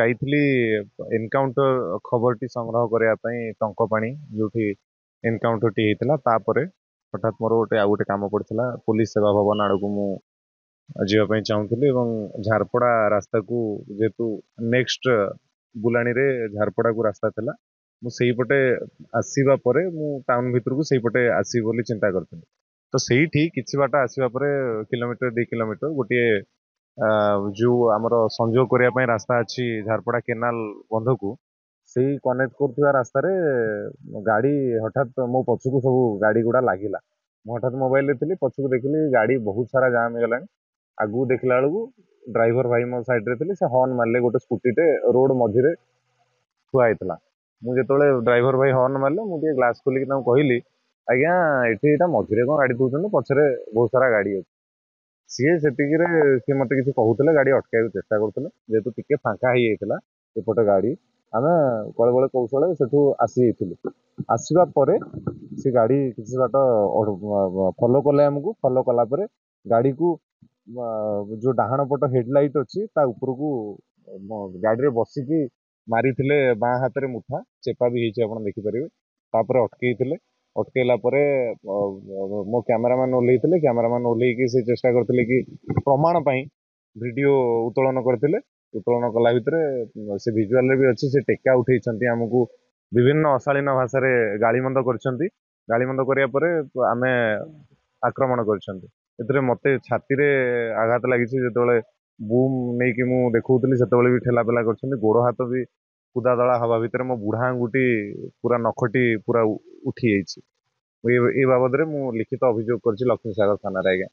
ଯାଇଥିଲି ଏନକାଉଣ୍ଟର ଖବରଟି ସଂଗ୍ରହ କରିବା ପାଇଁ ଟଙ୍କପାଣି ଯୋଉଠି ଏନକାଉଣ୍ଟରଟି ହେଇଥିଲା। ତାପରେ ହଠାତ୍ ମୋର ଆଉ ଗୋଟେ କାମ ପଡିଥିଲା, ପୋଲିସ ସେବା ଭବନ ଆଡକୁ ମୁଁ ଯିବା ପାଇଁ ଚାହୁଁଥିଲି ଏବଂ ଝାରପଡା ରାସ୍ତାକୁ ଯେହେତୁ ନେକ୍ସଟ ବୁଲାଣୀରେ ଝାରପଡାକୁ ରାସ୍ତା ଥିଲା, ମୁଁ ସେଇପଟେ ଆସିବା ପରେ ମୁଁ ଟାଉନ ଭିତରକୁ ସେଇପଟେ ଆସିବି ବୋଲି ଚିନ୍ତା କରିଥିଲି। ତ ସେଇଠି କିଛି ବାଟ ଆସିବା ପରେ କିଲୋମିଟର 2 କିଲୋମିଟର ଗୋଟିଏ ଯୋଉ ଆମର ସଂଯୋଗ କରିବା ପାଇଁ ରାସ୍ତା ଅଛି ଝାରପଡା କେନାଲ ବନ୍ଧକୁ, ସେଇ କନେକ୍ଟ କରୁଥିବା ରାସ୍ତାରେ ଗାଡି ହଠାତ୍ ମୋ ପଛକୁ ସବୁ ଗାଡି ଗୁଡା ଲାଗିଲା। ମୁଁ ହଠାତ୍ ମୋବାଇଲରେ ଥିଲି, ପଛକୁ ଦେଖିଲି ଗାଡି ବହୁତ ସାରା ଜାମ୍ ହେଇଗଲାଣି। ଆଗକୁ ଦେଖିଲା ବେଳକୁ ଡ୍ରାଇଭର ଭାଇ ମୋ ସାଇଡରେ ଥିଲେ, ସେ ହର୍ନ ମାରିଲେ, ଗୋଟେ ସ୍କୁଟିଟେ ରୋଡ ମଝିରେ ଥୁଆ ହେଇଥିଲା। ମୁଁ ଯେତେବେଳେ ଡ୍ରାଇଭର ଭାଇ ହର୍ନ ମାରିଲେ, ମୁଁ ଟିକେ ଗ୍ଲାସ ଖୋଲିକି ତାଙ୍କୁ କହିଲି, ଆଜ୍ଞା ଏଠି ଏଇଟା ମଝିରେ କଣ ଗାଡି ଦଉଛନ୍ତି, ପଛରେ ବହୁତ ସାରା ଗାଡି ଅଛି। ସିଏ ସେତିକିରେ ସିଏ ମତେ କିଛି କହୁଥିଲେ, ଗାଡି ଅଟକାଇବାକୁ ଚେଷ୍ଟା କରୁଥିଲେ। ଯେହେତୁ ଟିକେ ଫାଙ୍କା ହେଇଯାଇଥିଲା ଏପଟେ ଗାଡି, ଆମେ କଳେ ବଳେ କୌଶଳେ ସେଠୁ ଆସି ଯାଇଥିଲୁ। ଆସିବା ପରେ ସେ ଗାଡି କିଛି ବାଟ ଫଲୋ କଲେ ଆମକୁ। ଫଲୋ କଲା ପରେ ଗାଡିକୁ ଯୋଉ ଡାହାଣ ପଟ ହେଡଲାଇଟ ଅଛି ତା ଉପରକୁ ଗାଡିରେ ବସିକି ମାରିଥିଲେ, ବାଁ ହାତରେ ମୁଠା ଚେପା ବି ହେଇଛି ଆପଣ ଦେଖିପାରିବେ। ତାପରେ ଅଟକେଇଥିଲେ। ଅଟକେଇଲା ପରେ ମୋ କ୍ୟାମେରାମ୍ୟାନ ଓହ୍ଲେଇଥିଲେ। କ୍ୟାମେରାମ୍ୟାନ ଓହ୍ଲେଇକି ସେ ଚେଷ୍ଟା କରିଥିଲେ କି ପ୍ରମାଣ ପାଇଁ ଭିଡିଓ ଉତ୍ତୋଳନ କରିଥିଲେ। ଉତ୍ତୋଳନ କଲା ଭିତରେ ସେ ଭିଜୁଆଲରେ ବି ଅଛି, ସେ ଟେକା ଉଠେଇଛନ୍ତି, ଆମକୁ ବିଭିନ୍ନ ଅଶାଳୀନ ଭାଷାରେ ଗାଳିମନ୍ଦ କରିଛନ୍ତି। ଗାଳିମନ୍ଦ କରିବା ପରେ ଆମେ ଆକ୍ରମଣ କରିଛନ୍ତି। ଏଥିରେ ମତେ ଛାତିରେ ଆଘାତ ଲାଗିଛି। ଯେତେବେଳେ ବୁମ୍ ନେଇକି ମୁଁ ଦେଖଉଥିଲି ସେତେବେଳେ ବି ଠେଲା ପେଲା କରିଛନ୍ତି। ଗୋଡ ହାତ ବି କୁଦା ଦଳା ହବା ଭିତରେ ମୋ ବୁଢା ଆଙ୍ଗୁଠି ପୁରା ନଖଟି ପୁରା ଉଠି ଯାଇଛି। ଏ ବାବଦରେ ମୁଁ ଲିଖିତ ଅଭିଯୋଗ କରିଛି ଲକ୍ଷ୍ମୀସାଗର ଥାନାରେ ଆଜ୍ଞା।